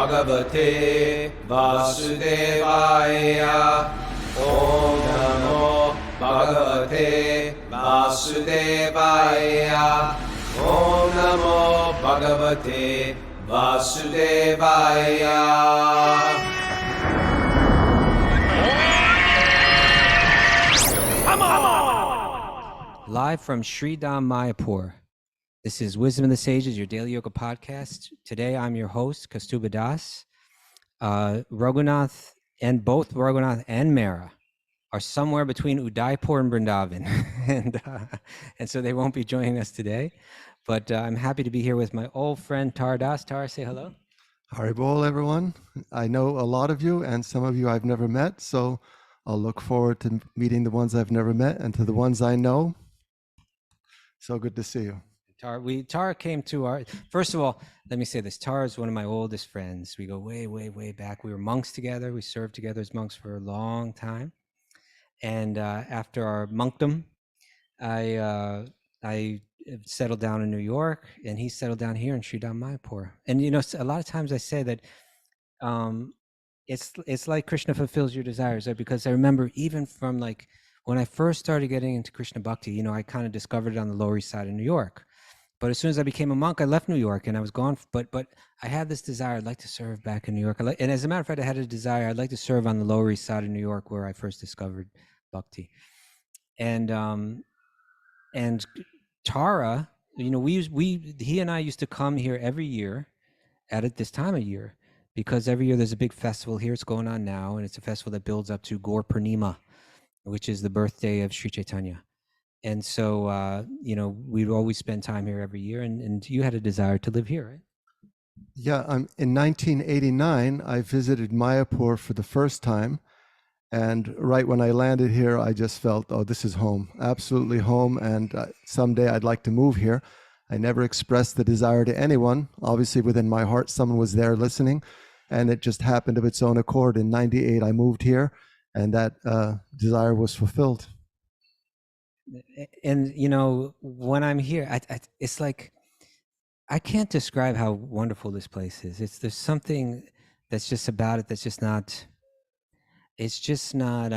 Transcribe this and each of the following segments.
Bhagavate Vasudevaya. Om Namo Bhagavate Vasudevaya. Om Namo Bhagavate Vasudevaya. Live from Sri Dham, Mayapur. This is Wisdom of the Sages, your daily yoga podcast. Today, I'm your host, Kaustubha Das. Raghunath and both Raghunath and Mara are somewhere between Udaipur and Vrindavan, and so they won't be joining us today. But I'm happy to be here with my old friend Tara Das. Tara, say hello. Haribol, everyone. I know a lot of you, and some of you I've never met, so I'll look forward to meeting the ones I've never met and to the ones I know. So good to see you. Tara came to our, first of all, let me say this. Tara is one of my oldest friends. We go way, way, way back. We were monks together. We served together as monks for a long time. And after our monkdom, I settled down in New York, and he settled down here in Sri Dham, Mayapur. And, you know, a lot of times I say that it's like Krishna fulfills your desires, right? Because I remember even from like, when I first started getting into Krishna Bhakti, you know, I kind of discovered it on the Lower East Side of New York. But as soon as I became a monk, I left New York and I was gone. But I had this desire. I'd like to serve back in New York. And as a matter of fact, I had a desire. I'd like to serve on the Lower East Side of New York, where I first discovered Bhakti. And Tara, you know, he and I used to come here every year at this time of year, because every year there's a big festival here. It's going on now, and it's a festival that builds up to Gaur Purnima, which is the birthday of Sri Chaitanya. And so, you know, we'd always spend time here every year, and you had a desire to live here, right? Yeah, in 1989, I visited Mayapur for the first time. And right when I landed here, I just felt, oh, this is home, absolutely home. And someday I'd like to move here. I never expressed the desire to anyone. Obviously, within my heart, someone was there listening. And it just happened of its own accord. In 98, I moved here, and that desire was fulfilled. And, you know, when I'm here, it's like, I can't describe how wonderful this place is. There's something that's just about it that's just not, it's just not,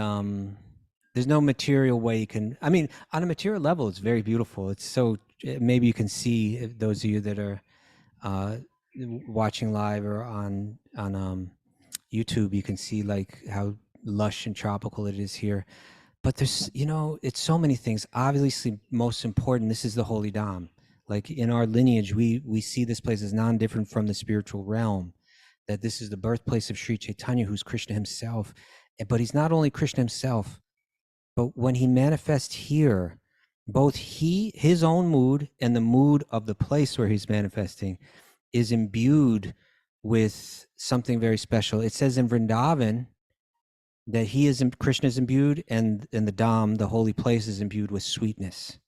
there's no material way you can, I mean, on a material level, it's very beautiful. It's so, maybe you can see, those of you that are watching live or on YouTube, you can see like how lush and tropical it is here. But there's, you know, it's so many things. Obviously, most important, this is the Holy Dham. Like in our lineage, we see this place as non-different from the spiritual realm, that this is the birthplace of Sri Chaitanya, who's Krishna himself. But he's not only Krishna himself, but when he manifests here, both his own mood and the mood of the place where he's manifesting is imbued with something very special. It says in Vrindavan that Krishna is imbued, and the Dham, the holy place, is imbued with sweetness.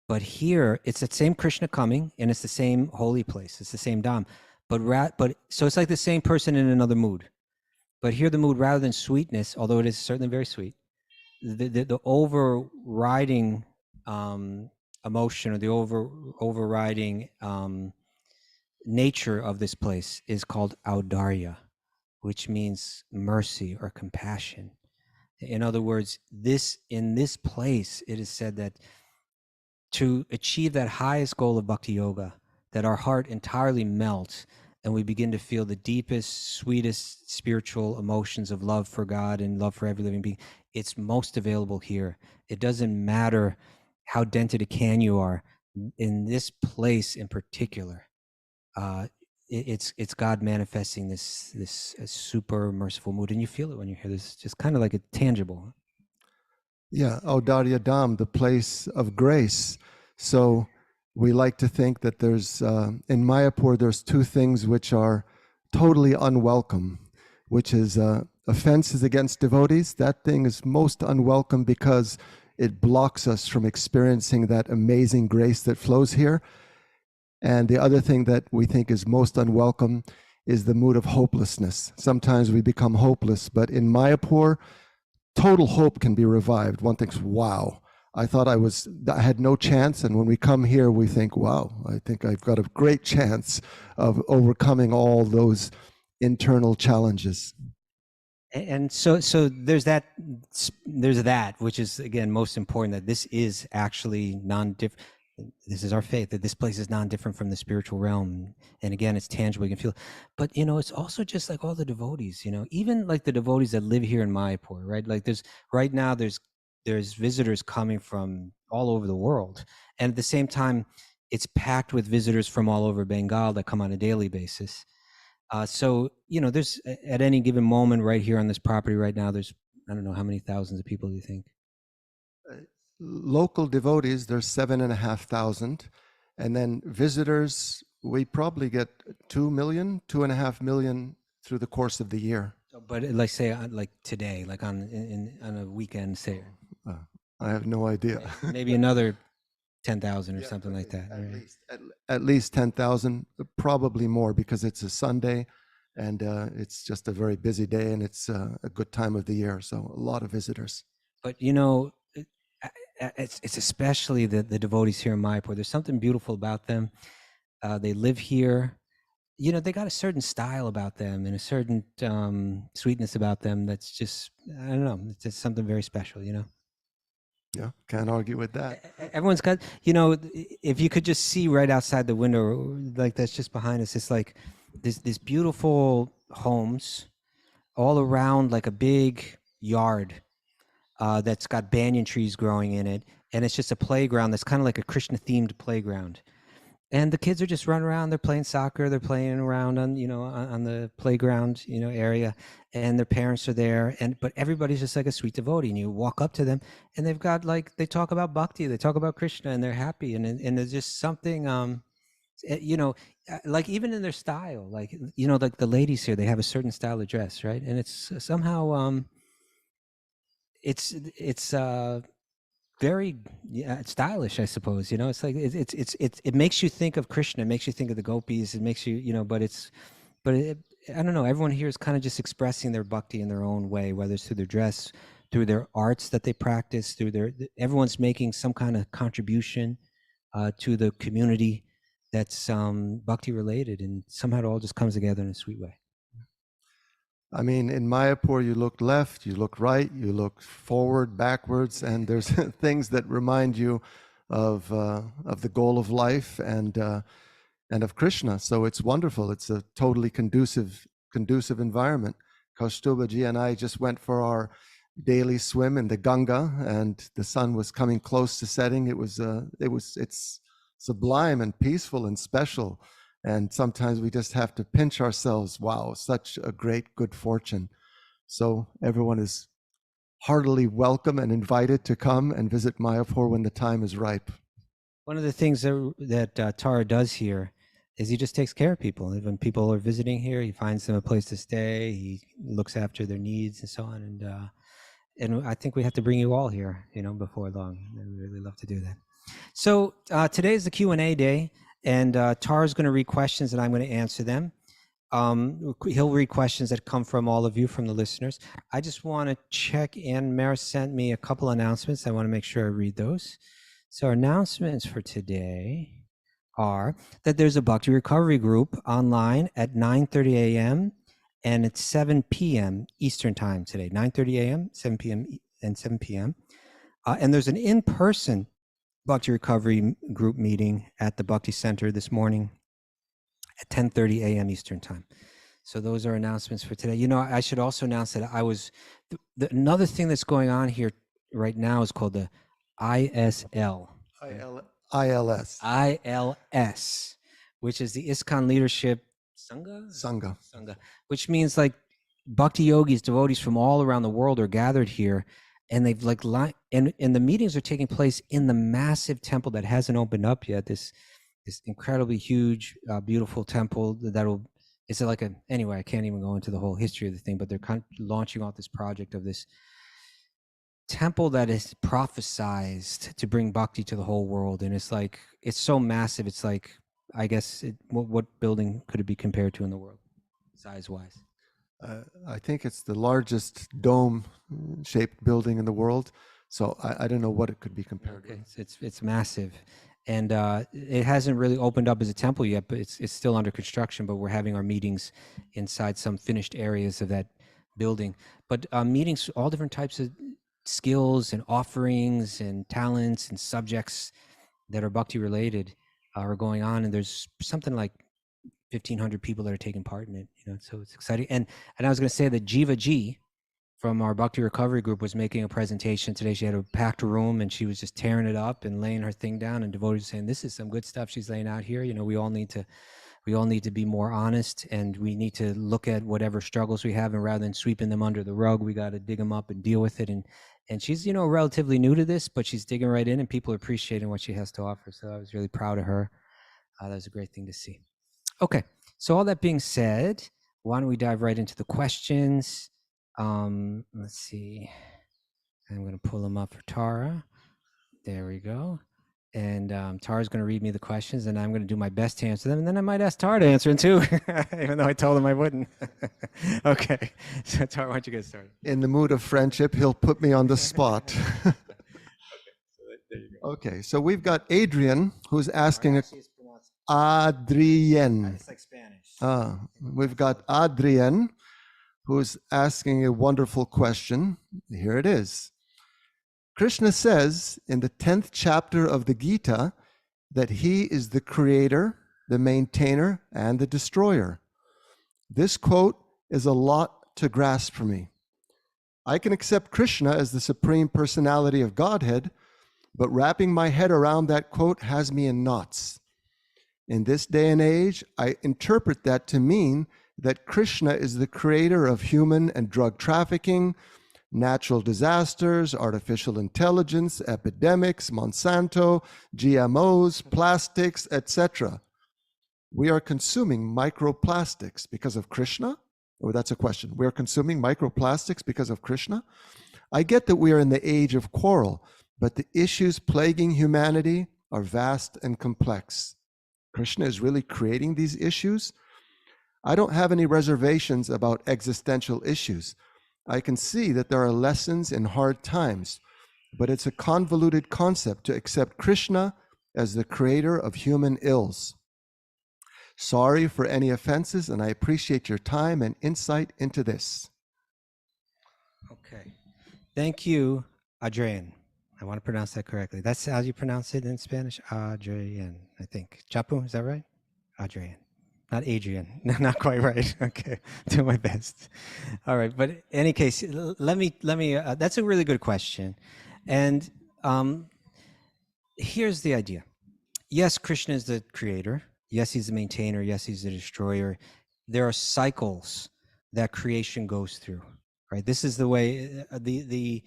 But here, it's the same Krishna coming, and it's the same holy place. It's the same Dham. But so it's like the same person in another mood. But here, the mood, rather than sweetness, although it is certainly very sweet, the overriding emotion, or the overriding nature of this place is called audarya, which means mercy or compassion. In other words, in this place, it is said that to achieve that highest goal of Bhakti-yoga, that our heart entirely melts and we begin to feel the deepest, sweetest spiritual emotions of love for God and love for every living being, it's most available here. It doesn't matter how dented a can you are. In this place in particular, it's God manifesting this super merciful mood, and you feel it when you're here. This is just kind of like a tangible. Yeah, Audarya Dham, the place of grace. So we like to think that there's, in Mayapur, there's two things which are totally unwelcome, which is offenses against devotees. That thing is most unwelcome because it blocks us from experiencing that amazing grace that flows here. And the other thing that we think is most unwelcome is the mood of hopelessness. Sometimes we become hopeless, but in Mayapur, total hope can be revived. One thinks, wow, I thought I had no chance. And when we come here, we think, wow, I think I've got a great chance of overcoming all those internal challenges. And so there's that, which is again most important, that this is actually non-different. This is our faith, that this place is non-different from the spiritual realm, and again, it's tangible, you can feel. But it's also just like all the devotees, even like the devotees that live here in Mayapur, right? Like right now there's visitors coming from all over the world, and at the same time it's packed with visitors from all over Bengal that come on a daily basis. So there's at any given moment right here on this property right now, there's, I don't know how many thousands of people do you think? Local devotees, there's 7,500. And then visitors, we probably get 2 million, 2.5 million through the course of the year. But like say like today, like on a weekend, say I have no idea. maybe another 10,000 or something like that. At Right? least at least 10,000, probably more, because it's a Sunday, and it's just a very busy day, and it's a good time of the year. So a lot of visitors. But it's especially the devotees here in Mayapur. There's something beautiful about them. They live here. They got a certain style about them and a certain sweetness about them that's just, I don't know, it's just something very special. Yeah, can't argue with that. Everyone's got, if you could just see right outside the window, like that's just behind us, it's like this beautiful homes all around, like a big yard that's got banyan trees growing in it, and it's just a playground that's kind of like a Krishna themed playground. And the kids are just running around, they're playing soccer, they're playing around on on the playground area, and their parents are there, but everybody's just like a sweet devotee, and you walk up to them and they've got, like, they talk about bhakti, they talk about Krishna, and they're happy, and there's just something like even in their style, like like the ladies here, they have a certain style of dress, right? And it's somehow it's very stylish, I suppose. It's like it makes you think of Krishna, it makes you think of the gopis, it makes you but I don't know, everyone here is kind of just expressing their bhakti in their own way, whether it's through their dress, through their arts that they practice, everyone's making some kind of contribution to the community that's bhakti related, and somehow it all just comes together in a sweet way. I mean, in Mayapur, you look left, you look right, you look forward, backwards, and there's things that remind you of the goal of life and of Krishna. So it's wonderful. It's a totally conducive environment. Kaustubaji and I just went for our daily swim in the Ganga, and the sun was coming close to setting. It's sublime and peaceful and special. And sometimes we just have to pinch ourselves. Wow, such a great good fortune. So everyone is heartily welcome and invited to come and visit Mayapur when the time is ripe. One of the things that Tara does here is he just takes care of people. When people are visiting here, he finds them a place to stay. He looks after their needs and so on. And I think we have to bring you all here, before long. I would really love to do that. So today is the Q&A day, and Tara's going to read questions and I'm going to answer them. He'll read questions that come from all of you, from the listeners. I just want to check in. Mara sent me a couple announcements. I want to make sure I read those. So our announcements for today are that there's a Bhakti Recovery group online at 9:30 a.m. and it's 7 p.m. Eastern time today, 9:30 a.m., 7 p.m. and 7 p.m. And there's an in-person Bhakti Recovery group meeting at the Bhakti Center this morning at 10:30 a.m. Eastern time. So those are announcements for today. I should also announce that another thing that's going on here right now is called the ISL. ILS, which is the ISKCON Leadership Sangha, which means like Bhakti-yogis, devotees from all around the world are gathered here, and they've and the meetings are taking place in the massive temple that hasn't opened up yet. This incredibly huge, beautiful temple anyway, I can't even go into the whole history of the thing, but they're kind of launching off this project of this temple that is prophesized to bring bhakti to the whole world. And it's so massive. It's like, I guess, what building could it be compared to in the world, size-wise? I think it's the largest dome-shaped building in the world. So I don't know what it could be compared Okay, with. it's massive, and it hasn't really opened up as a temple yet, but it's still under construction. But we're having our meetings inside some finished areas of that building. But meetings, all different types of skills and offerings and talents and subjects that are bhakti related are going on, and there's something like 1,500 people that are taking part in it. You know, so it's exciting. And I was going to say that Jiva G from our Bhakti Recovery Group was making a presentation today. She had a packed room and she was just tearing it up and laying her thing down, and devotees saying, this is some good stuff she's laying out here. You know, we all need to be more honest, and we need to look at whatever struggles we have, and rather than sweeping them under the rug, we got to dig them up and deal with it. And she's, you know, relatively new to this, but she's digging right in, and people are appreciating what she has to offer. So I was really proud of her. That was a great thing to see. Okay, so all that being said, why don't we dive right into the questions? Let's see. I'm going to pull them up for Tara. There we go. And Tara's going to read me the questions, and I'm going to do my best to answer them. And then I might ask Tara to answer them too, even though I told him I wouldn't. Okay. So Tara, why don't you get started? In the mood of friendship, he'll put me on the spot. There you go. Okay, so we've got Adrian, who's asking Actually, it's pronounced- Adrien. It's like Spanish. We've got Adrien, who's asking a wonderful question. Here it is. Krishna says in the 10th chapter of the Gita that he is the creator, the maintainer, and the destroyer. This quote is a lot to grasp for me. I can accept Krishna as the supreme personality of Godhead, but wrapping my head around that quote has me in knots. In this day and age, I interpret that to mean that Krishna is the creator of human and drug trafficking, natural disasters, artificial intelligence, epidemics, Monsanto, GMOs, plastics, etc. We are consuming microplastics because of Krishna? Or that's a question. We are consuming microplastics because of Krishna? I get that we are in the age of quarrel, but the issues plaguing humanity are vast and complex. Krishna is really creating these issues? I don't have any reservations about existential issues. I can see that there are lessons in hard times, but it's a convoluted concept to accept Krishna as the creator of human ills. Sorry for any offenses, and I appreciate your time and insight into this. Okay. Thank you, Adrian. I want to pronounce that correctly. That's how you pronounce it in Spanish? Adrian, I think. Chapu, is that right? Adrian. Not Adrian. Not quite right. Okay. Do my best. All right. But in any case, let me, that's a really good question. And here's the idea. Yes, Krishna is the creator. Yes, he's the maintainer. Yes, he's the destroyer. There are cycles that creation goes through, right? This is the way, the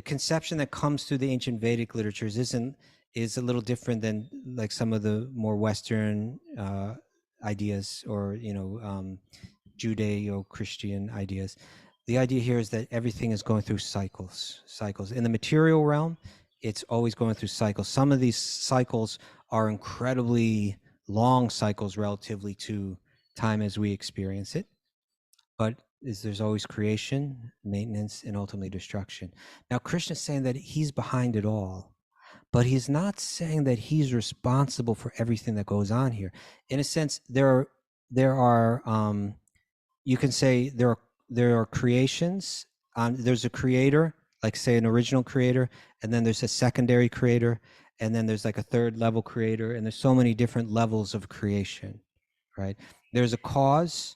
conception that comes through the ancient Vedic literatures is a little different than like some of the more Western ideas, or Judeo-Christian ideas. The idea here is that everything is going through cycles. In the material realm, it's always going through cycles. Some of these cycles are incredibly long cycles relatively to time as we experience it, but there's always creation, maintenance, and ultimately destruction. Now, Krishna's saying that he's behind it all, but he's not saying that he's responsible for everything that goes on here. In a sense, there are you can say there are creations. There's a creator, like say an original creator, and then there's a secondary creator, and then there's like a third level creator, and there's so many different levels of creation, right? There's a cause,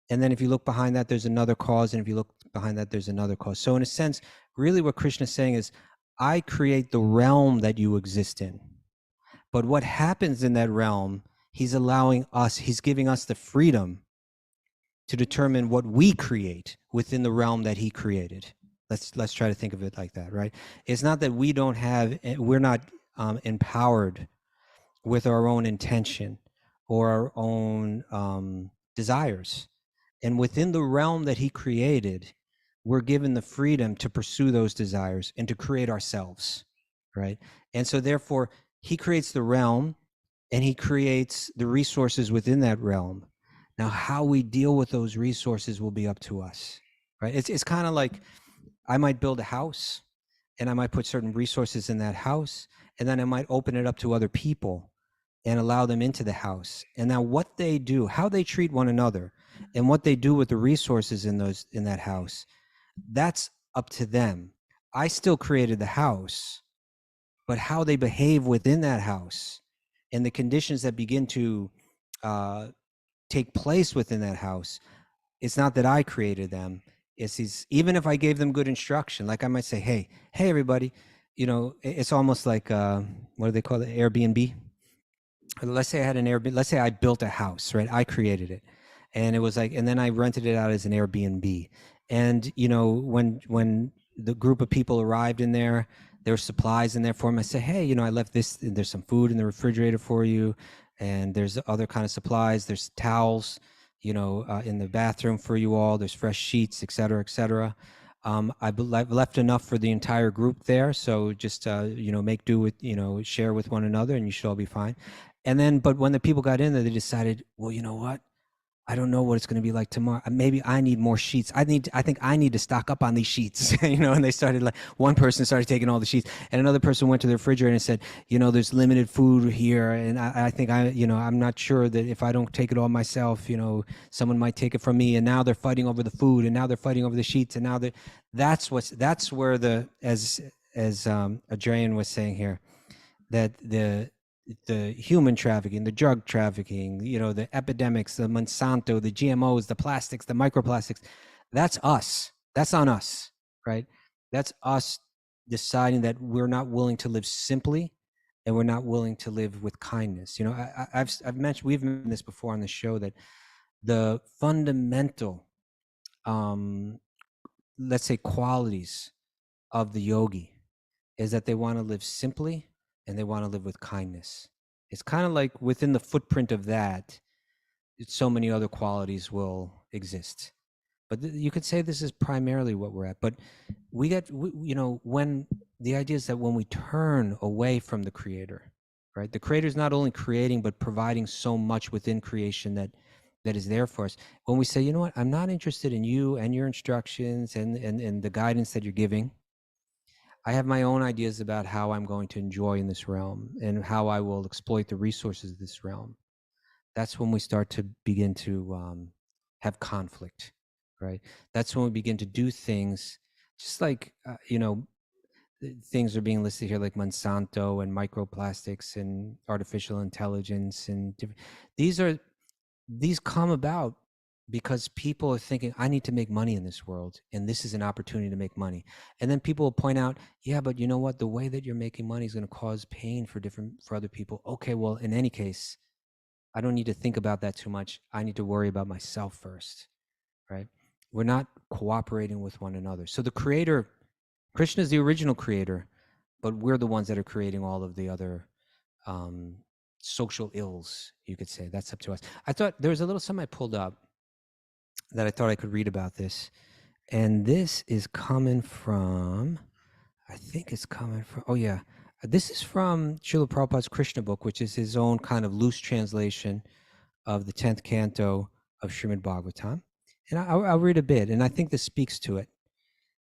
and then if you look behind that, there's another cause, and if you look behind that, there's another cause. So in a sense, really what Krishna is saying is, I create the realm that you exist in. But what happens in that realm, he's giving us the freedom to determine what we create within the realm that he created. Let's try to think of it like that, right? It's not that we're not empowered with our own intention or our own desires. And within the realm that he created, we're given the freedom to pursue those desires and to create ourselves, right? And so therefore, he creates the realm and he creates the resources within that realm. Now, how we deal with those resources will be up to us, right? It's kind of like I might build a house, and I might put certain resources in that house, and then I might open it up to other people and allow them into the house. And now what they do, how they treat one another, and what they do with the resources in that house, that's up to them. I still created the house, but how they behave within that house and the conditions that begin to take place within that house, it's not that I created them. It's these, even if I gave them good instruction, like I might say, hey, everybody, it's almost like, what do they call it? Airbnb. Let's say I had an Airbnb. Let's say I built a house, right? I created it, and it was like, and then I rented it out as an Airbnb. And when the group of people arrived in there were supplies in there for them. I said, hey, I left this. There's some food in the refrigerator for you, and there's other kind of supplies. There's towels, in the bathroom for you all. There's fresh sheets, et cetera, et cetera. I've left enough for the entire group there. So just, make do with, share with one another, and you should all be fine. And then, but when the people got in there, they decided, well, you know what? I don't know what it's going to be like tomorrow. Maybe I need more sheets. I think I need to stock up on these sheets, and they started, like, one person started taking all the sheets, and another person went to the refrigerator and said, there's limited food here. And I think I'm not sure that if I don't take it all myself, someone might take it from me. And now they're fighting over the food, and now they're fighting over the sheets. And now that's where as Adrian was saying here, that the human trafficking, the drug trafficking, the epidemics, the Monsanto, the GMOs, the plastics, the microplastics, that's us. That's on us, right? That's us deciding that we're not willing to live simply, and we're not willing to live with kindness. I've mentioned, we've mentioned this before on the show, that the fundamental, let's say, qualities of the yogi is that they want to live simply, and they want to live with kindness. It's kind of like within the footprint of that, so many other qualities will exist. But you could say this is primarily what we're at. But when the idea is that when we turn away from the Creator, right? The Creator is not only creating, but providing so much within creation that is there for us. When we say, you know what, I'm not interested in you and your instructions and the guidance that you're giving. I have my own ideas about how I'm going to enjoy in this realm and how I will exploit the resources of this realm. That's when we start to begin to have conflict, right? That's when we begin to do things just like, things are being listed here, like Monsanto and microplastics and artificial intelligence and these come about because people are thinking, I need to make money in this world, and this is an opportunity to make money. And then people will point out, yeah, but you know what? The way that you're making money is going to cause pain for other people. Okay, well, in any case, I don't need to think about that too much. I need to worry about myself first, right? We're not cooperating with one another. So the Creator, Krishna is the original creator, but we're the ones that are creating all of the other social ills, you could say. That's up to us. I thought there was a little something I pulled up that I thought I could read about this. And this is coming from, this is from Srila Prabhupada's Krishna book, which is his own kind of loose translation of the 10th canto of Srimad Bhagavatam. And I'll read a bit, and I think this speaks to it.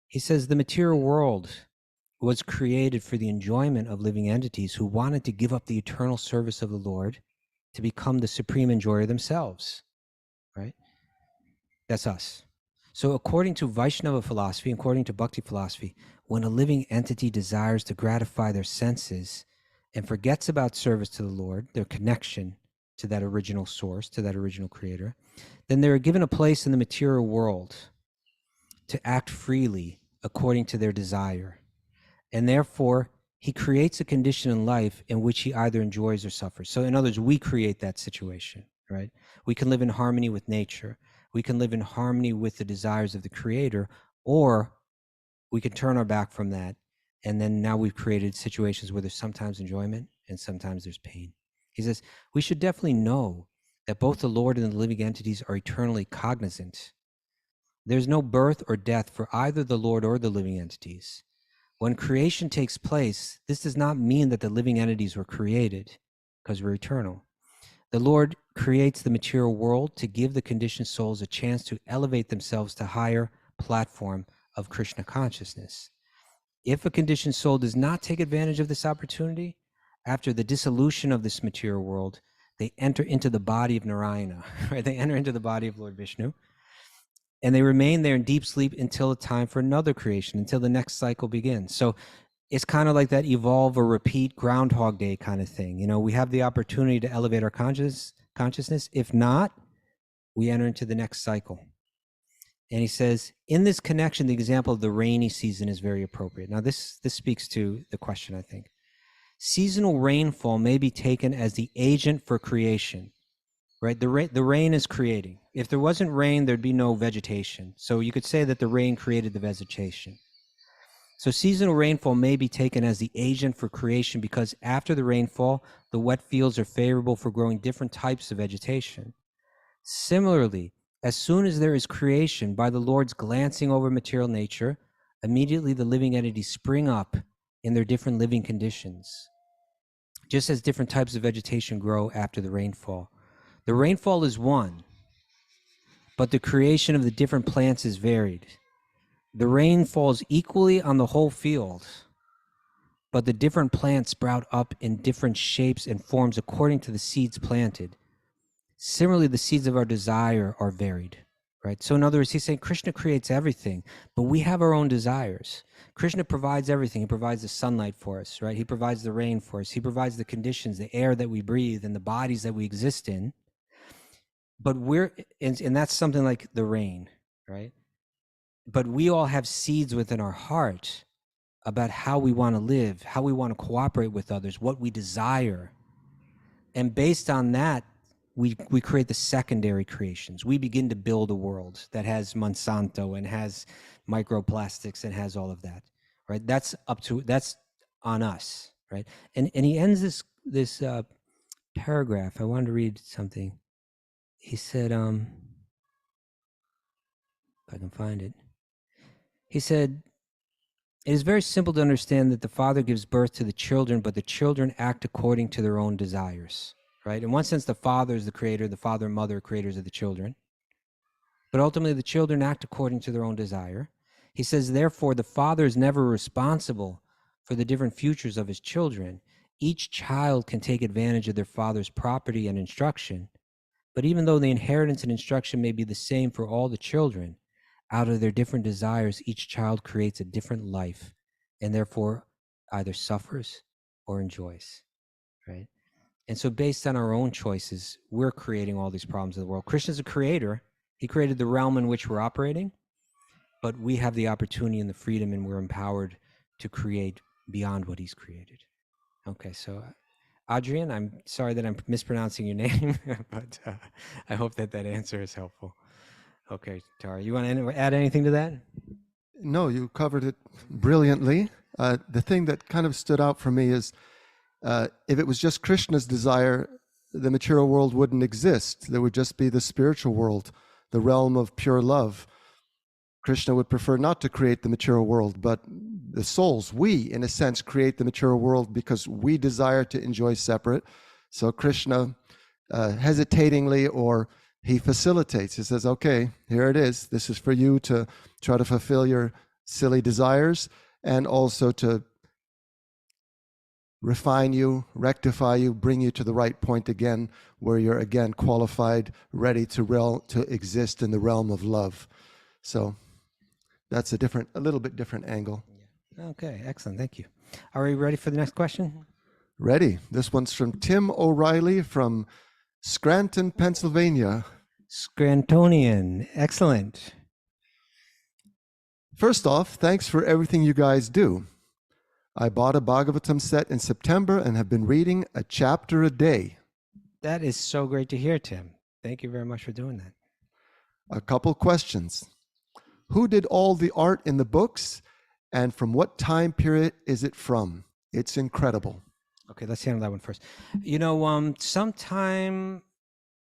He says, the material world was created for the enjoyment of living entities who wanted to give up the eternal service of the Lord to become the supreme enjoyer themselves, right? That's us. So according to Vaishnava philosophy, according to Bhakti philosophy, when a living entity desires to gratify their senses and forgets about service to the Lord, their connection to that original source, to that original creator, then they're given a place in the material world to act freely according to their desire. And therefore, he creates a condition in life in which he either enjoys or suffers. So in other words, we create that situation, right? We can live in harmony with nature. We can live in harmony with the desires of the Creator, or we can turn our back from that. And then now we've created situations where there's sometimes enjoyment and sometimes there's pain. He says, we should definitely know that both the Lord and the living entities are eternally cognizant. There's no birth or death for either the Lord or the living entities. When creation takes place, this does not mean that the living entities were created, because we're eternal. The Lord creates the material world to give the conditioned souls a chance to elevate themselves to higher platform of Krishna consciousness. If a conditioned soul does not take advantage of this opportunity, after the dissolution of this material world, they enter into the body of Narayana, right? They enter into the body of Lord Vishnu, and they remain there in deep sleep until the time for another creation, until the next cycle begins. So it's kind of like that evolve or repeat Groundhog Day kind of thing. You know, we have the opportunity to elevate our consciousness. If not, we enter into the next cycle. And he says, in this connection, the example of the rainy season is very appropriate. Now, this speaks to the question, I think. Seasonal rainfall may be taken as the agent for creation, right? The rain is creating. If there wasn't rain, there'd be no vegetation. So you could say that the rain created the vegetation. So seasonal rainfall may be taken as the agent for creation because after the rainfall, the wet fields are favorable for growing different types of vegetation. Similarly, as soon as there is creation by the Lord's glancing over material nature, immediately the living entities spring up in their different living conditions, just as different types of vegetation grow after the rainfall. The rainfall is one, but the creation of the different plants is varied. The rain falls equally on the whole field, but the different plants sprout up in different shapes and forms according to the seeds planted. Similarly, the seeds of our desire are varied, right? So in other words, he's saying Krishna creates everything, but we have our own desires. Krishna provides everything. He provides the sunlight for us, right? He provides the rain for us. He provides the conditions, the air that we breathe and the bodies that we exist in. But and that's something like the rain, right? But we all have seeds within our heart about how we want to live, how we want to cooperate with others, what we desire. And based on that, we create the secondary creations. We begin to build a world that has Monsanto and has microplastics and has all of that, right? That's on us, right? And he ends this paragraph. I wanted to read something. He said, if I can find it. He said, it is very simple to understand that the father gives birth to the children, but the children act according to their own desires, right? In one sense, the father is the creator, the father and mother are creators of the children. But ultimately, the children act according to their own desire. He says, therefore, the father is never responsible for the different futures of his children. Each child can take advantage of their father's property and instruction. But even though the inheritance and instruction may be the same for all the children, out of their different desires, each child creates a different life and therefore either suffers or enjoys, right? And so based on our own choices, we're creating all these problems in the world. Krishna's a creator. He created the realm in which we're operating, but we have the opportunity and the freedom, and we're empowered to create beyond what he's created. Okay, so Adrian, I'm sorry that I'm mispronouncing your name, but I hope that answer is helpful. Okay, Tara, you want to add anything to that? No, you covered it brilliantly. The thing that kind of stood out for me is if it was just Krishna's desire, the material world wouldn't exist. There would just be the spiritual world, the realm of pure love. Krishna would prefer not to create the material world, but the souls, we, in a sense, create the material world because we desire to enjoy separate. So Krishna, hesitatingly, or he facilitates. He says, okay, here it is. This is for you to try to fulfill your silly desires and also to refine you, rectify you, bring you to the right point again, where you're again qualified, ready to exist in the realm of love. So that's a little bit different angle. Yeah. Okay, excellent. Thank you. Are we ready for the next question? Ready. This one's from Tim O'Reilly from Scranton, Pennsylvania. Scrantonian. Excellent. First off, thanks for everything you guys do. I bought a Bhagavatam set in September and have been reading a chapter a day. That is so great to hear, Tim. Thank you very much for doing that. A couple questions. Who did all the art in the books, and from what time period is it from? It's incredible. Okay, let's handle that one first. You know, sometime,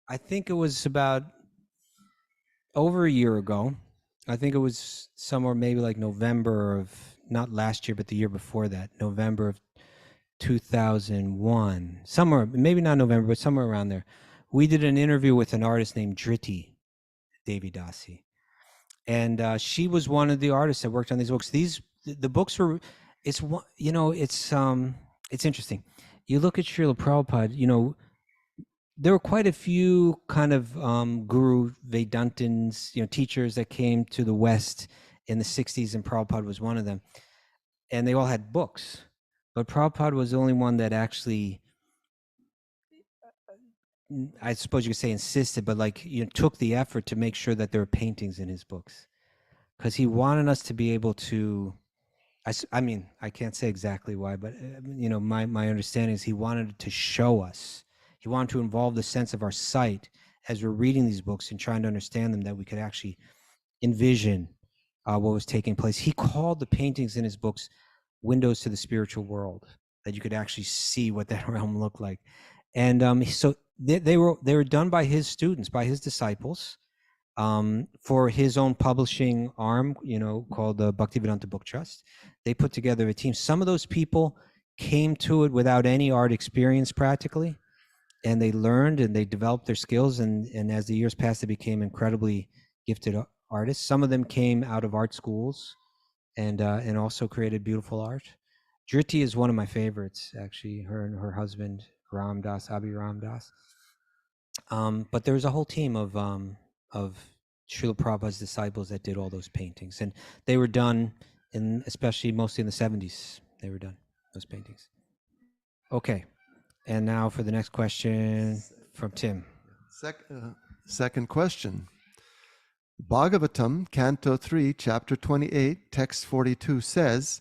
I think it was about over a year ago. I think it was somewhere maybe like November of, not last year, but the year before that, November of 2001. Somewhere, maybe not November, but somewhere around there. We did an interview with an artist named Dhriti Devi Dasi. And she was one of the artists that worked on these books. The books were, it's one, it's interesting. You look at Srila Prabhupada, there were quite a few kind of guru Vedantins, teachers that came to the West in the 60s, and Prabhupada was one of them. And they all had books, but Prabhupada was the only one that actually, I suppose you could say insisted, but took the effort to make sure that there were paintings in his books, because he wanted us to be able to, I mean, I can't say exactly why, but my understanding is he wanted to show us. He wanted to involve the sense of our sight as we're reading these books and trying to understand them, that we could actually envision what was taking place. He called the paintings in his books windows to the spiritual world, that you could actually see what that realm looked like. And so they were done by his students, by his disciples, for his own publishing arm, called the Bhaktivedanta Book Trust. They put together a team. Some of those people came to it without any art experience practically, and they learned and they developed their skills. And as the years passed, they became incredibly gifted artists. Some of them came out of art schools and also created beautiful art. Dhriti is one of my favorites, actually, her and her husband, Ramdas, Abhi Ramdas. But there was a whole team of Srila Prabhupada's disciples that did all those paintings, and they were done especially mostly in the 70s. They were done, those paintings. Okay, and now for the next question from Tim. Second question. Bhagavatam, Canto 3, Chapter 28, Text 42 says,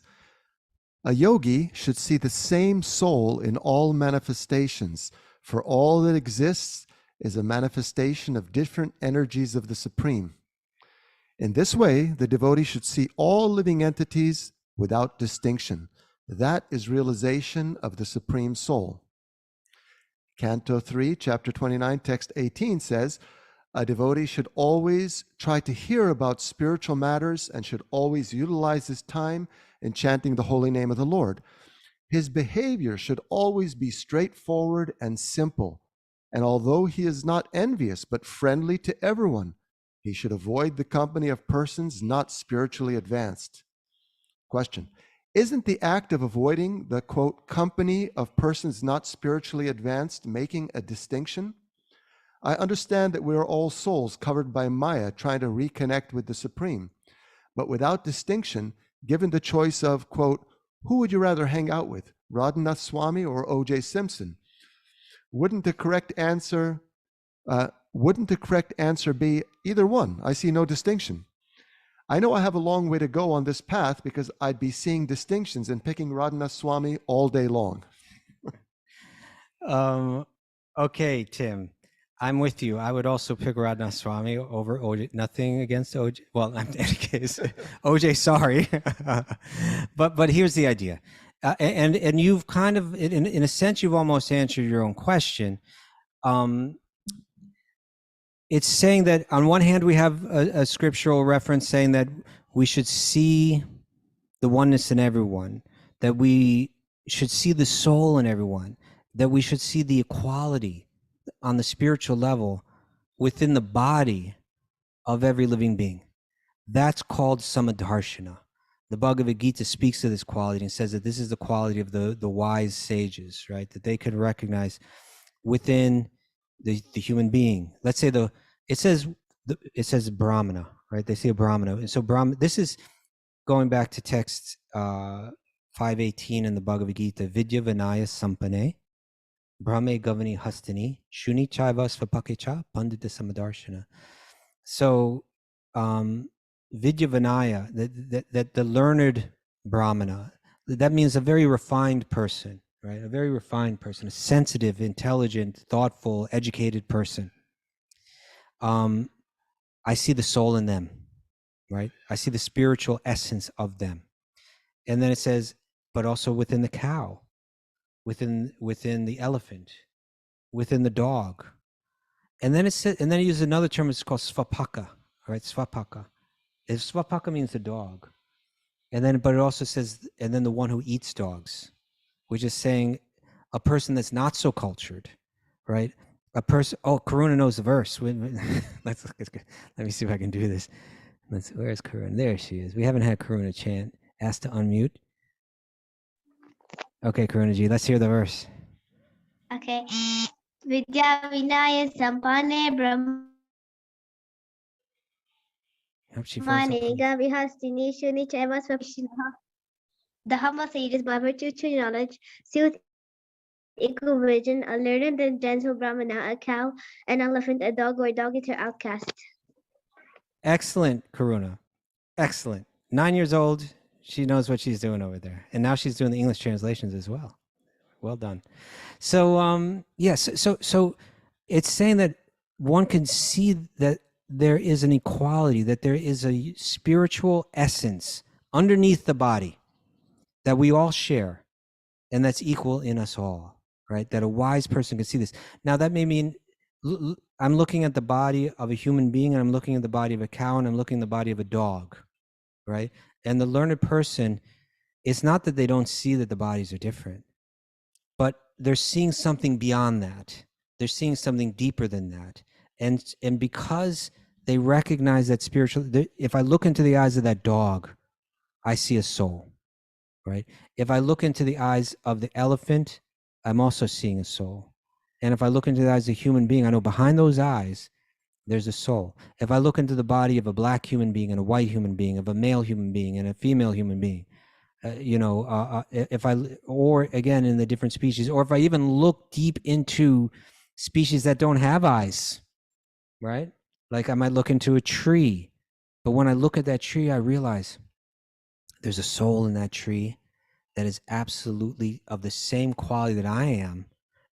a yogi should see the same soul in all manifestations, for all that exists is a manifestation of different energies of the Supreme. In this way, the devotee should see all living entities without distinction. That is realization of the Supreme Soul. Canto 3, Chapter 29, Text 18 says, a devotee should always try to hear about spiritual matters and should always utilize his time in chanting the holy name of the Lord. His behavior should always be straightforward and simple. And although he is not envious but friendly to everyone, he should avoid the company of persons not spiritually advanced. Question. Isn't the act of avoiding the, quote, company of persons not spiritually advanced making a distinction? I understand that we are all souls covered by Maya trying to reconnect with the Supreme. But without distinction, given the choice of, quote, who would you rather hang out with, Radhanath Swami or O.J. Simpson? Wouldn't the correct answer be either one? I see no distinction. I know I have a long way to go on this path because I'd be seeing distinctions and picking Radhanath Swami all day long. Okay, Tim, I'm with you. I would also pick Radhanath Swami over OJ. Nothing against OJ. Well, in any case, OJ, sorry. but here's the idea. And you've kind of, in a sense, you've almost answered your own question. It's saying that on one hand, we have a scriptural reference saying that we should see the oneness in everyone, that we should see the soul in everyone, that we should see the equality on the spiritual level within the body of every living being. That's called Samadarshana. The Bhagavad Gita speaks to this quality and says that this is the quality of the wise sages, right? That they could recognize within the human being. Let's say it says Brahmana, right? They say a Brahmana. And so this is going back to text 518 in the Bhagavad Gita, Vidya Vinaya Sampane, Brahme Gavani Hastini, Shuni Chaiva Svapakecha, Pandita Samadarshana. So Vidya Vinaya, that the learned Brahmana, that means a very refined person, right? A very refined person, a sensitive, intelligent, thoughtful, educated person. I see the soul in them, right? I see the spiritual essence of them. And then it says, but also within the cow, within the elephant, within the dog. And then it says, and then it uses another term, it's called svapaka, right? Svapaka. Svapaka means the dog. And then, but it also says, and then the one who eats dogs, which is saying a person that's not so cultured, right? A person, oh, Karuna knows the verse. Let me see if I can do this. Where's Karuna? There she is. We haven't had Karuna chant. Asked to unmute. Okay, Karunaji, let's hear the verse. Okay. Vidya Vinaya Sampane Brahmane Hope she falls up. Vihastini Shuni Chaiva Swapishina. The humble sages by virtue to knowledge, see equal vision, a learned and gentle Brahmana, a cow, an elephant, a dog, or a dog eater outcast. Excellent, Karuna. Excellent. 9 years old. She knows what she's doing over there. And now she's doing the English translations as well. Well done. So yes, so it's saying that one can see that there is an equality, that there is a spiritual essence underneath the body that we all share, and that's equal in us all, right? That a wise person can see this. Now that may mean I'm looking at the body of a human being, and I'm looking at the body of a cow, and I'm looking at the body of a dog, right? And the learned person, it's not that they don't see that the bodies are different, but they're seeing something beyond that. They're seeing something deeper than that. And because they recognize that spiritual, if I look into the eyes of that dog, I see a soul, right? If I look into the eyes of the elephant, I'm also seeing a soul. And if I look into the eyes of a human being, I know behind those eyes, there's a soul. If I look into the body of a black human being and a white human being, of a male human being and a female human being, if I, or again, in the different species, or if I even look deep into species that don't have eyes, right? Like I might look into a tree, but when I look at that tree, I realize there's a soul in that tree that is absolutely of the same quality that I am.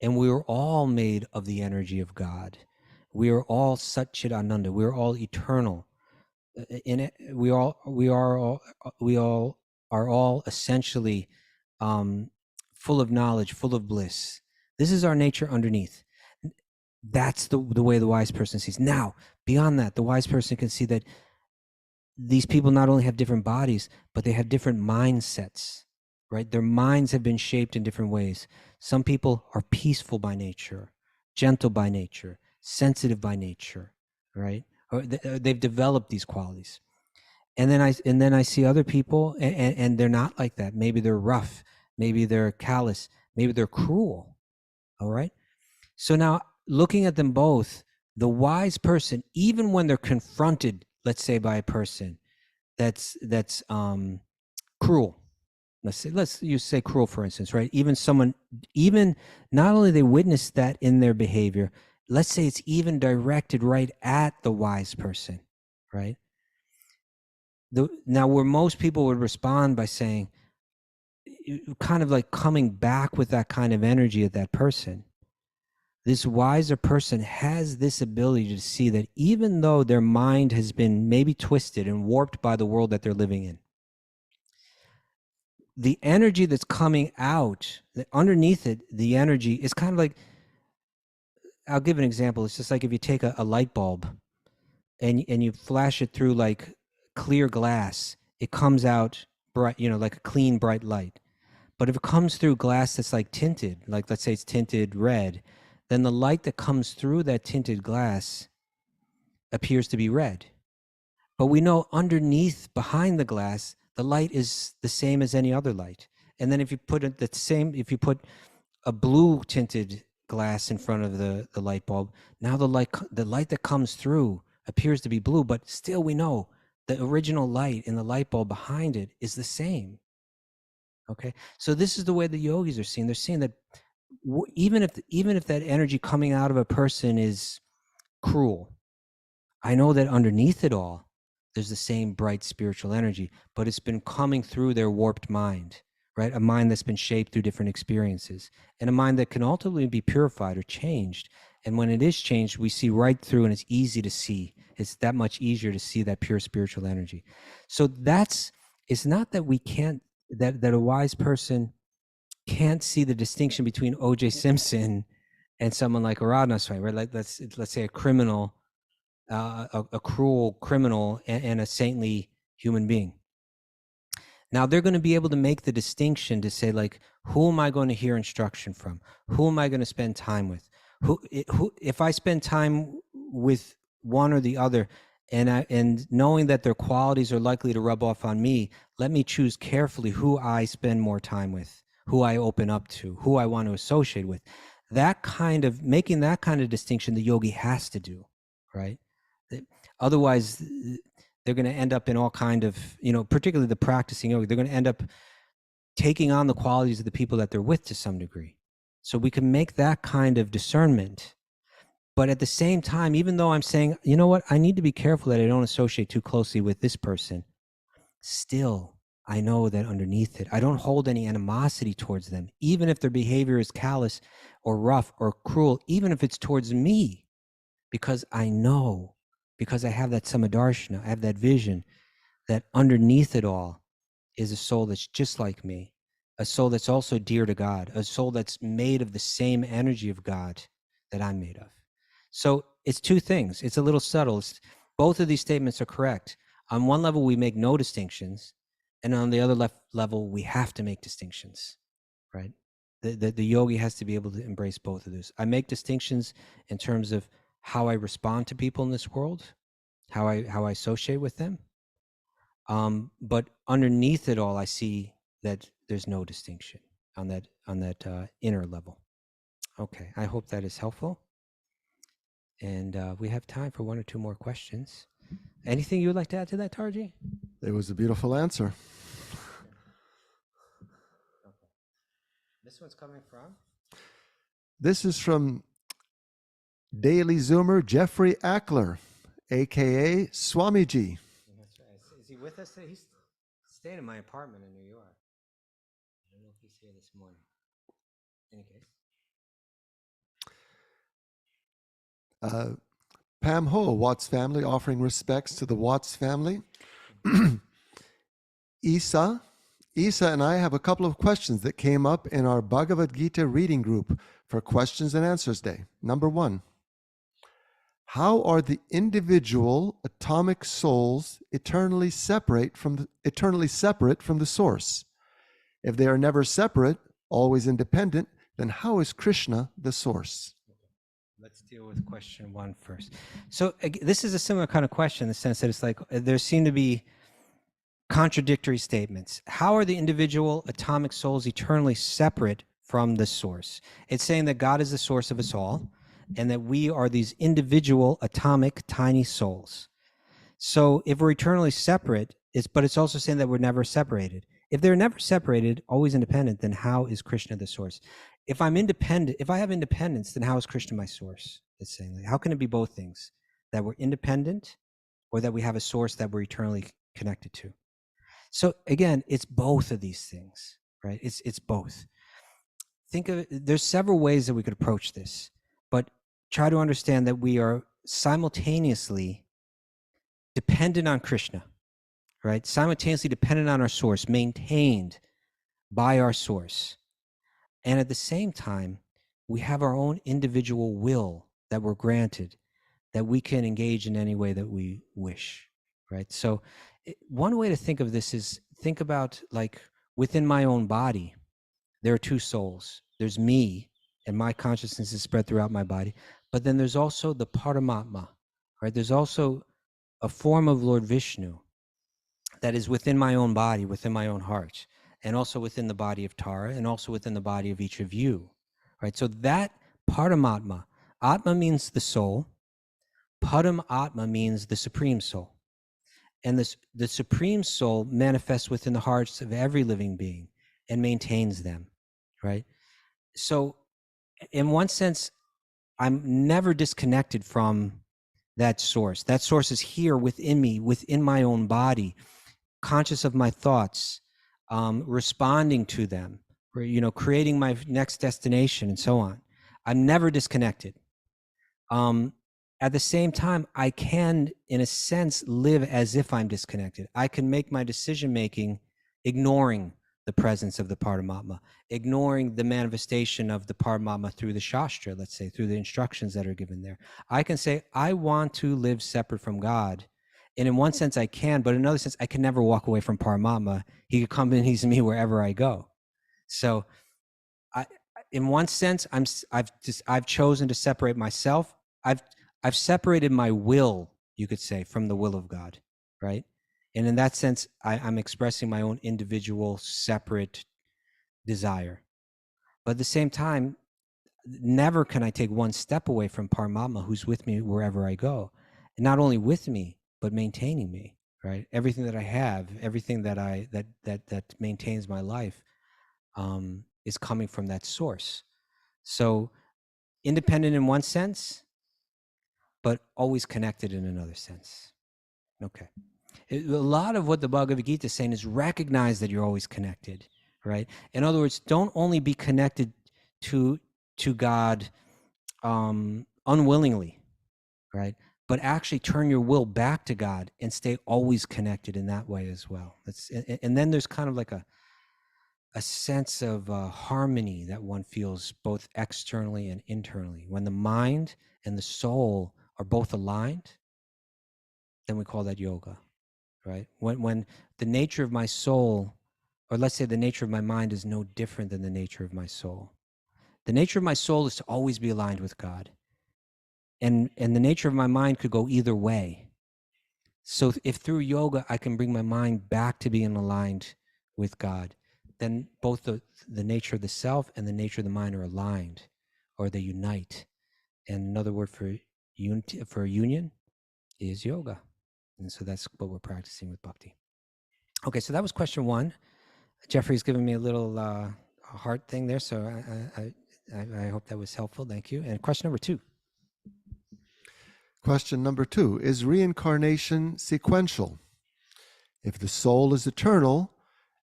And we are all made of the energy of God. We are all Satchidananda. We are all eternal. In it, we all are all essentially full of knowledge, full of bliss. This is our nature underneath. That's the way the wise person sees. Now, beyond that, the wise person can see that these people not only have different bodies, but they have different mindsets, right? Their minds have been shaped in different ways. Some people are peaceful by nature, gentle by nature, sensitive by nature, right? Or they've developed these qualities. And then I see other people, and they're not like that. Maybe they're rough, maybe they're callous, maybe they're cruel. All right. So now, looking at them both, the wise person, even when they're confronted, let's say by a person that's cruel, let's say cruel, for instance, right? Even not only they witness that in their behavior, let's say it's even directed right at the wise person, right? Now, where most people would respond by saying, kind of like coming back with that kind of energy at that person, this wiser person has this ability to see that even though their mind has been maybe twisted and warped by the world that they're living in, the energy that's coming out, underneath it, the energy is kind of like, I'll give an example. It's just like if you take a light bulb and you flash it through like clear glass, it comes out bright, like a clean, bright light. But if it comes through glass that's like tinted, like let's say it's tinted red, then the light that comes through that tinted glass appears to be red. But we know underneath, behind the glass, the light is the same as any other light. And then if you put a blue tinted glass in front of the light bulb, now the light that comes through appears to be blue, but still we know the original light in the light bulb behind it is the same. Okay, so this is the way the yogis are seeing. They're seeing that even if that energy coming out of a person is cruel, I know that underneath it all, there's the same bright spiritual energy, but it's been coming through their warped mind, right? A mind that's been shaped through different experiences, and a mind that can ultimately be purified or changed. And when it is changed, we see right through, and it's easy to see. It's that much easier to see that pure spiritual energy. So it's not that we can't, that a wise person can't see the distinction between O.J. Simpson and someone like Aradhana Swami, right? Like let's say a criminal, a cruel criminal, and a saintly human being. Now they're going to be able to make the distinction to say, like, who am I going to hear instruction from? Who am I going to spend time with? Who if I spend time with one or the other, and knowing that their qualities are likely to rub off on me, let me choose carefully who I spend more time with, who I open up to, who I want to associate with. That kind of making that kind of distinction, the yogi has to do, right? Otherwise, they're going to end up in all kind of, particularly the practicing yogi, they're going to end up taking on the qualities of the people that they're with to some degree. So we can make that kind of discernment. But at the same time, even though I'm saying, you know what, I need to be careful that I don't associate too closely with this person, still, I know that underneath it, I don't hold any animosity towards them, even if their behavior is callous or rough or cruel, even if it's towards me, because I know, because I have that samadarshana, I have that vision that underneath it all is a soul that's just like me, a soul that's also dear to God, a soul that's made of the same energy of God that I'm made of. So it's two things. It's a little subtle. Both of these statements are correct. On one level, we make no distinctions. And on the other level, we have to make distinctions, right? The yogi has to be able to embrace both of those. I make distinctions in terms of how I respond to people in this world, how I associate with them. But underneath it all, I see that there's no distinction on that inner level. Okay, I hope that is helpful. And we have time for one or two more questions. Anything you would like to add to that, Tarji? It was a beautiful answer. Okay. This one's coming from? This is from Daily Zoomer Jeffrey Ackler, aka Swamiji. That's right. Is he with us today? He's staying in my apartment in New York. I don't know if he's here this morning. In any case. Pam Ho, Watts family, offering respects to the Watts family. Isa and I have a couple of questions that came up in our Bhagavad Gita reading group for Questions and Answers Day. Number 1, how are the individual atomic souls eternally separate from the source? If they are never separate, always independent, then how is Krishna the source? Let's deal with question 1 first. So this is a similar kind of question in the sense that it's like there seem to be contradictory statements. How are the individual atomic souls eternally separate from the source? It's saying that God is the source of us all and that we are these individual atomic tiny souls. So if we're eternally separate, but it's also saying that we're never separated. If they're never separated, always independent, then how is Krishna the source? If I'm independent, if I have independence, then how is Krishna my source? It's saying, like, how can it be both things? That we're independent or that we have a source that we're eternally connected to? So again, it's both of these things, right? It's both. Think of it, there's several ways that we could approach this, but try to understand that we are simultaneously dependent on Krishna, right? Simultaneously dependent on our source, maintained by our source. And at the same time, we have our own individual will that we're granted, that we can engage in any way that we wish, right? So one way to think of this is think about, like, within my own body, there are two souls. There's me, and my consciousness is spread throughout my body. But then there's also the Paramatma, right? There's also a form of Lord Vishnu that is within my own body, within my own heart, and also within the body of Tara, and also within the body of each of you, right? So that Paramatma, Atma means the soul, Param Atma means the supreme soul. And the supreme soul manifests within the hearts of every living being and maintains them, right? So in one sense, I'm never disconnected from that source. That source is here within me, within my own body, conscious of my thoughts, responding to them, or, creating my next destination and so on. I'm never disconnected. At the same time, I can, in a sense, live as if I'm disconnected. I can make my decision-making ignoring the presence of the Paramatma, ignoring the manifestation of the Paramatma through the Shastra, let's say, through the instructions that are given there. I can say, I want to live separate from God. And in one sense, I can, but in another sense, I can never walk away from Paramatma. He could come in, he's me wherever I go. So in one sense, I've chosen to separate myself. I've separated my will, you could say, from the will of God, right? And in that sense, I'm expressing my own individual, separate desire. But at the same time, never can I take one step away from Paramatma, who's with me wherever I go. And not only with me, but maintaining me, right? Everything that I have, everything that that maintains my life is coming from that source. So independent in one sense, but always connected in another sense. Okay. A lot of what the Bhagavad Gita is saying is recognize that you're always connected, right? In other words, don't only be connected to God unwillingly, right? But actually turn your will back to God and stay always connected in that way as well. And then there's kind of like a sense of harmony that one feels both externally and internally. When the mind and the soul are both aligned, then we call that yoga, right? When the nature of my soul, or let's say the nature of my mind, is no different than the nature of my soul. The nature of my soul is to always be aligned with God. And the nature of my mind could go either way. So if through yoga I can bring my mind back to being aligned with God, then both the nature of the self and the nature of the mind are aligned, or they unite. And another word for unity, for union, is yoga. And so that's what we're practicing with bhakti. Okay, so that was question one. Jeffrey's giving me a little heart thing there, so I hope that was helpful. Thank you. And question number two. Question number 2, is reincarnation sequential? If the soul is eternal,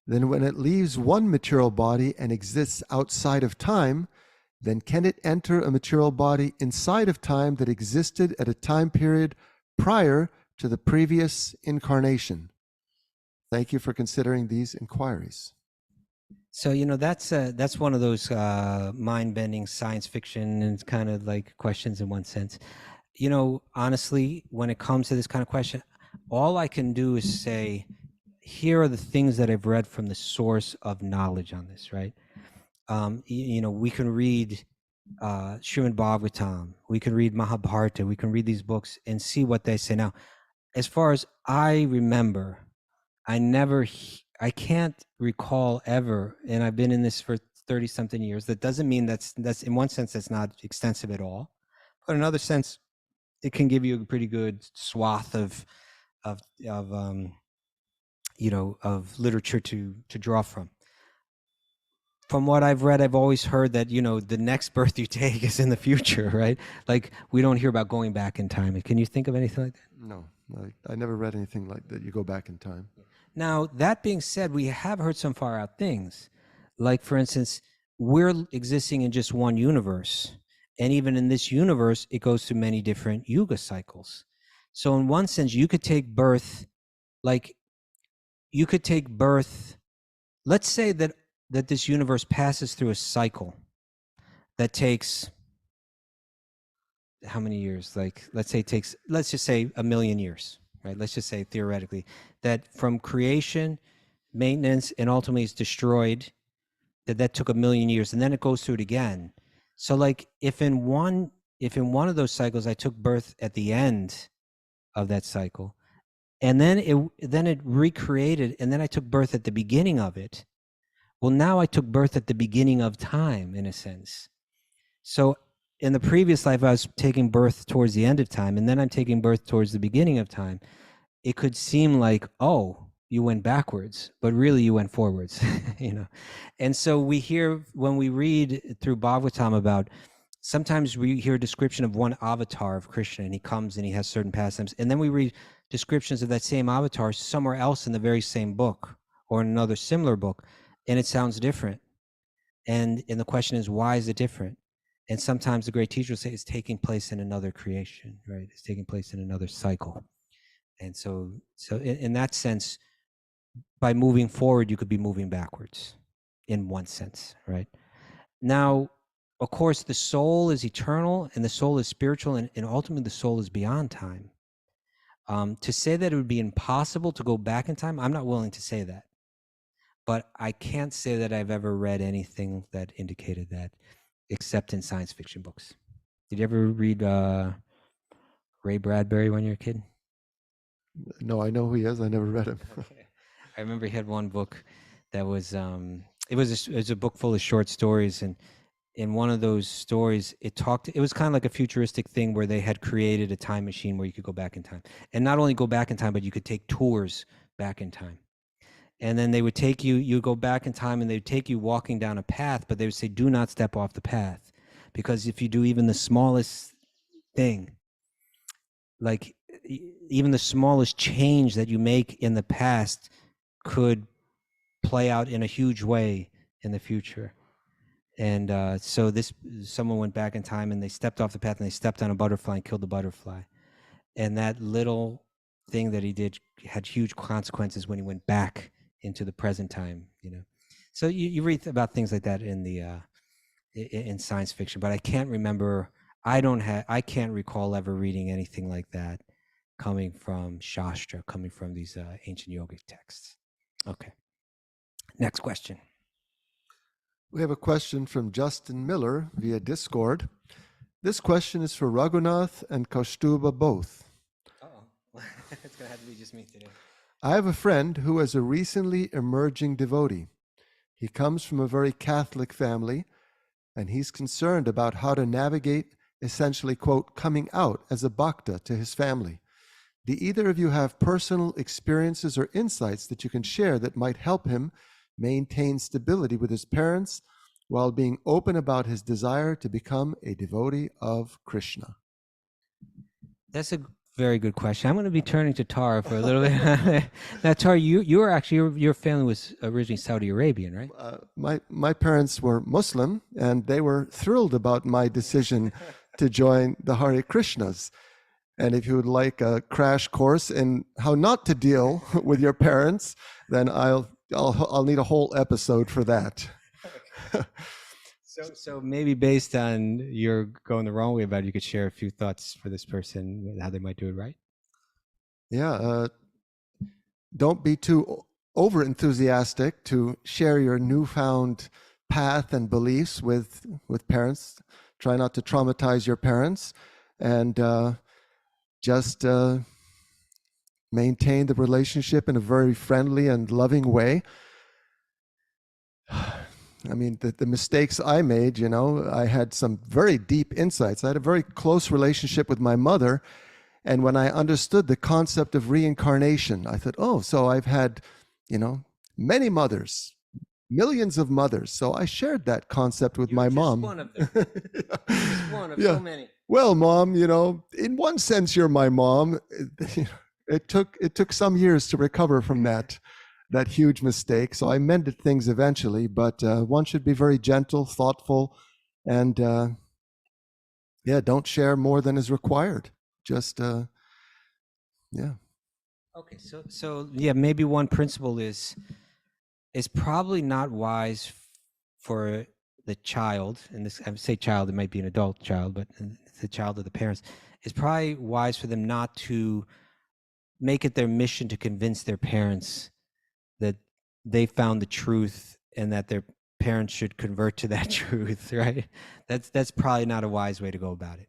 then when it leaves one material body and exists outside of time, then can it enter a material body inside of time that existed at a time period prior to the previous incarnation? Thank you for considering these inquiries. So, that's one of those mind-bending science fiction and kind of like questions in one sense. Honestly, when it comes to this kind of question, all I can do is say, here are the things that I've read from the source of knowledge on this, right? We can read Srimad Bhagavatam, we can read Mahabharata, we can read these books and see what they say. Now, as far as I remember, I can't recall ever, and I've been in this for 30 something years. That doesn't mean that's in one sense that's not extensive at all, but in another sense, it can give you a pretty good swath of literature to draw from. From what I've read, I've always heard that the next birth you take is in the future, right? Like we don't hear about going back in time. Can you think of anything like that? No, I never read anything like that. You go back in time. Now, that being said, we have heard some far out things. Like, for instance, we're existing in just one universe. And even in this universe, it goes through many different yuga cycles. So in one sense, you could take birth, let's say that this universe passes through a cycle that takes how many years? Like, let's just say 1 million years, right? Let's just say theoretically that from creation, maintenance, and ultimately it's destroyed, that took 1 million years, and then it goes through it again. So like if in one of those cycles I took birth at the end of that cycle, and then it recreated, and then I took birth at the beginning of it, well, now I took birth at the beginning of time, in a sense. So in the previous life, I was taking birth towards the end of time, and then I'm taking birth towards the beginning of time. It could seem like, oh, you went backwards, but really you went forwards, And so we hear, when we read through Bhagavatam about, sometimes we hear a description of one avatar of Krishna, and he comes and he has certain pastimes, and then we read descriptions of that same avatar somewhere else in the very same book or in another similar book, and it sounds different. And the question is, why is it different? And sometimes the great teacher will say it's taking place in another creation, right? It's taking place in another cycle. And so in that sense, by moving forward, you could be moving backwards in one sense, right? Now, of course, the soul is eternal and the soul is spiritual, and ultimately the soul is beyond time. To say that it would be impossible to go back in time, I'm not willing to say that. But I can't say that I've ever read anything that indicated that, except in science fiction books. Did you ever read Ray Bradbury when you were a kid? No, I know who he is. I never read him. Okay. I remember he had one book that was it was a book full of short stories, and in one of those stories, it was kind of like a futuristic thing where they had created a time machine where you could go back in time, and not only go back in time, but you could take tours back in time. And then they would take you go back in time, and they'd take you walking down a path, but they would say, do not step off the path, because if you do even the smallest thing, like even the smallest change that you make in the past could play out in a huge way in the future. And so someone went back in time, and they stepped off the path, and they stepped on a butterfly and killed the butterfly. And that little thing that he did had huge consequences when he went back into the present time, you know. So you read about things like that in the in science fiction, but I can't remember. I can't recall ever reading anything like that coming from Shastra, coming from these ancient yogic texts. Okay. Next question. We have a question from Justin Miller via Discord. This question is for Raghunath and Kaustuba both. Uh-oh. It's going to have to be just me today. I have a friend who is a recently emerging devotee. He comes from a very Catholic family, and he's concerned about how to navigate, essentially, quote, coming out as a bhakta to his family. Do either of you have personal experiences or insights that you can share that might help him maintain stability with his parents while being open about his desire to become a devotee of Krishna? That's a very good question. I'm going to be turning to Tara for a little bit. Now, Tara, you were actually, your family was originally Saudi Arabian, right? My parents were Muslim, and they were thrilled about my decision to join the Hare Krishnas. And if you would like a crash course in how not to deal with your parents, then I'll need a whole episode for that. So maybe based on you're going the wrong way about it, you could share a few thoughts for this person, how they might do it right. Yeah. Don't be too over enthusiastic to share your newfound path and beliefs with parents. Try not to traumatize your parents, and just maintain the relationship in a very friendly and loving way. I mean, the mistakes I made, you know, I had some very deep insights. I had a very close relationship with my mother. And when I understood the concept of reincarnation, I thought, oh, so I've had, you know, many mothers, millions of mothers. So I shared that concept with my mom. One of them. Just one of so many. Well, Mom, you know, in one sense, you're my mom. It took some years to recover from that huge mistake. So I mended things eventually, but one should be very gentle, thoughtful, and don't share more than is required. Just Okay, so yeah, maybe one principle is probably not wise for the child, and this, I say child, it might be an adult child, but it's the child of the parents. It's probably wise for them not to make it their mission to convince their parents that they found the truth and that their parents should convert to that truth, right? That's probably not a wise way to go about it.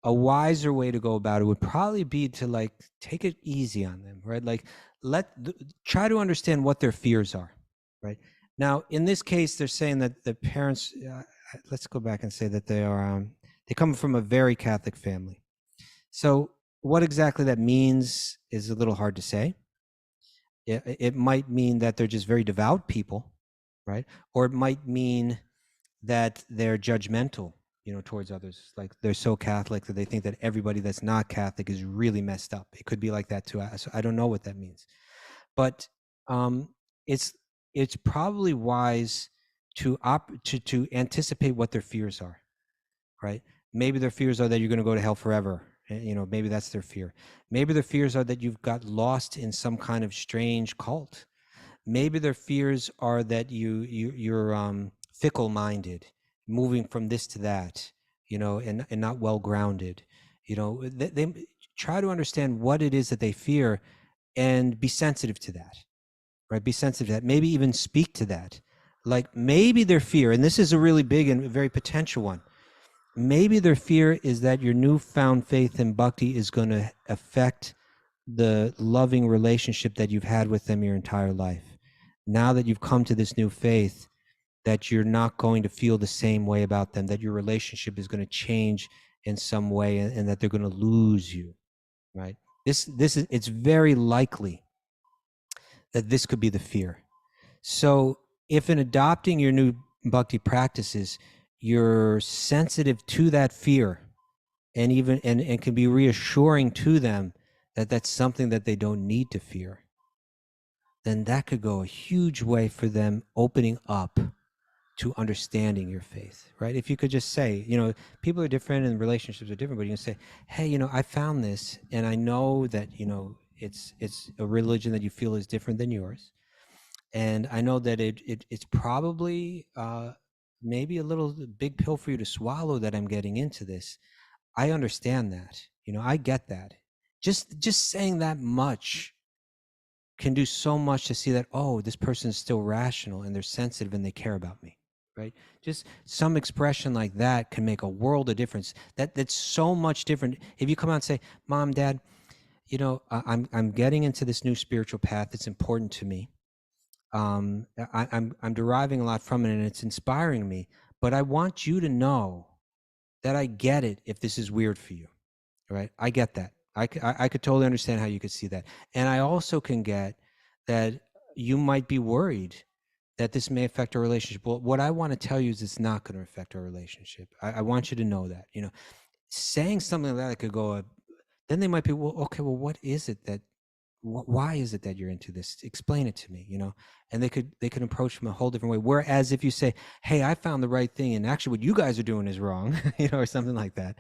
A wiser way to go about it would probably be to like take it easy on them, right? Like try to understand what their fears are, right? Now, in this case, they're saying that the parents, let's go back and say that they come from a very Catholic family. So what exactly that means is a little hard to say. It might mean that they're just very devout people, right? Or it might mean that they're judgmental, you know, towards others. Like they're so Catholic that they think that everybody that's not Catholic is really messed up. It could be like that too. So I don't know what that means, but it's probably wise to anticipate what their fears are, right? Maybe their fears are that you're going to go to hell forever. You know, maybe that's their fear. Maybe their fears are that you've got lost in some kind of strange cult. Maybe their fears are that you're fickle-minded, moving from this to that, you know, and not well-grounded. You know, they try to understand what it is that they fear and be sensitive to that, right? Be sensitive to that. Maybe even speak to that. Like maybe their fear, and this is a really big and very potential one, maybe their fear is that your newfound faith in bhakti is going to affect the loving relationship that you've had with them your entire life. now that you've come to this new faith, that you're not going to feel the same way about them, that your relationship is going to change in some way, and that they're going to lose you, right? It's very likely that this could be the fear. So if in adopting your new bhakti practices, you're sensitive to that fear, and even and can be reassuring to them that that's something that they don't need to fear, then that could go a huge way for them opening up to understanding your faith, right? If you could just say, people are different and relationships are different, but you can say, hey, I found this, and I know that, it's a religion that you feel is different than yours. And I know that it's probably maybe a little big pill for you to swallow that I'm getting into this. I understand that, I get that. Just saying that much can do so much to see that, oh, this person is still rational and they're sensitive and they care about me, right? Just some expression like that can make a world of difference. That's so much different. If you come out and say, Mom, Dad, I'm getting into this new spiritual path. It's important to me. I'm deriving a lot from it, and it's inspiring me. But I want you to know that I get it if this is weird for you, right? I get that. I could totally understand how you could see that. And I also can get that you might be worried that this may affect our relationship. Well, what I want to tell you is it's not going to affect our relationship. I want you to know that, saying something like that could go, then they might be, well, okay, well, what is it that, why is it that you're into this? Explain it to me, and they could approach from a whole different way. Whereas if you say, hey, I found the right thing, and actually what you guys are doing is wrong, or something like that.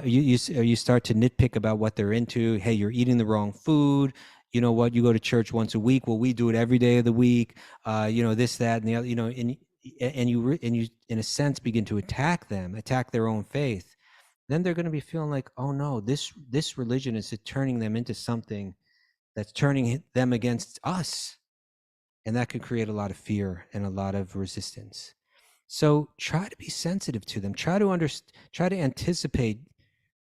You start to nitpick about what they're into. Hey, you're eating the wrong food. You know what? You go to church once a week. Well, we do it every day of the week. This, that, and the other. And you in a sense begin to attack their own faith. Then they're going to be feeling like, oh no, this religion is turning them into something that's turning them against us, and that could create a lot of fear and a lot of resistance. So try to be sensitive to them. Try to anticipate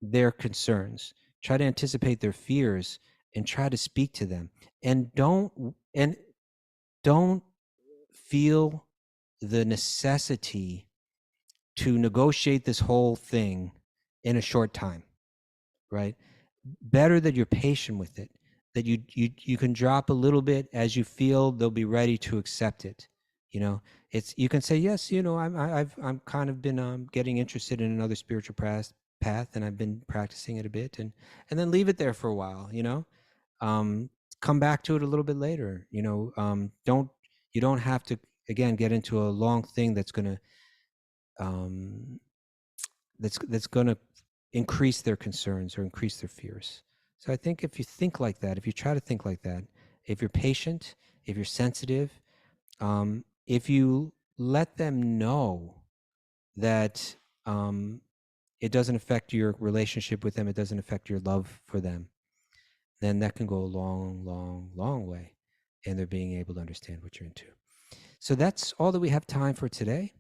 their concerns. Try to anticipate their fears, and try to speak to them. And don't feel the necessity to negotiate this whole thing in a short time, right? Better that you're patient with it, that you can drop a little bit as you feel they'll be ready to accept it. You can say, yes, I'm kind of been getting interested in another spiritual path, and I've been practicing it a bit, and then leave it there for a while. Come back to it a little bit later. You don't have to again get into a long thing that's gonna increase their concerns or increase their fears. So I think if you think like that, if you try to think like that, if you're patient, if you're sensitive, if you let them know that it doesn't affect your relationship with them, it doesn't affect your love for them, then that can go a long, long, long way in their being able to understand what you're into. So that's all that we have time for today.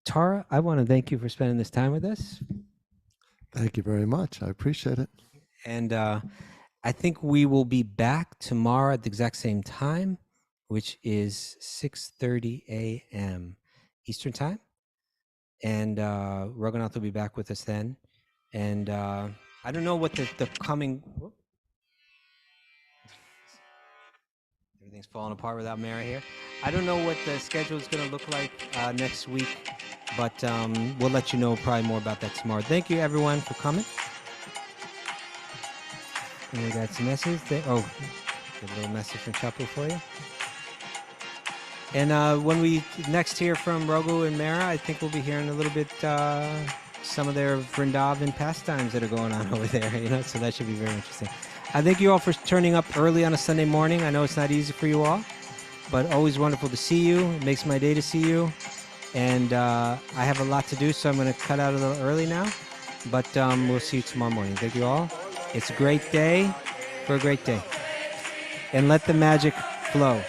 Tara, I want to thank you for spending this time with us. Thank you very much. I appreciate it. And I think we will be back tomorrow at the exact same time, which is 6:30 a.m. Eastern time. And Raghunath will be back with us then. And I don't know what the coming... Everything's falling apart without Mara here. I don't know what the schedule is going to look like next week, but we'll let you know probably more about that tomorrow. Thank you, everyone, for coming. And we got some messages there. Oh, a little message from Chapu for you. And when we next hear from Raghu and Mara, I think we'll be hearing a little bit some of their Vrindavan pastimes that are going on over there, so that should be very interesting. I thank you all for turning up early on a Sunday morning. I know it's not easy for you all, but always wonderful to see you. It makes my day to see you. And I have a lot to do, so I'm going to cut out a little early now. But we'll see you tomorrow morning. Thank you all. It's a great day for a great day. And let the magic flow.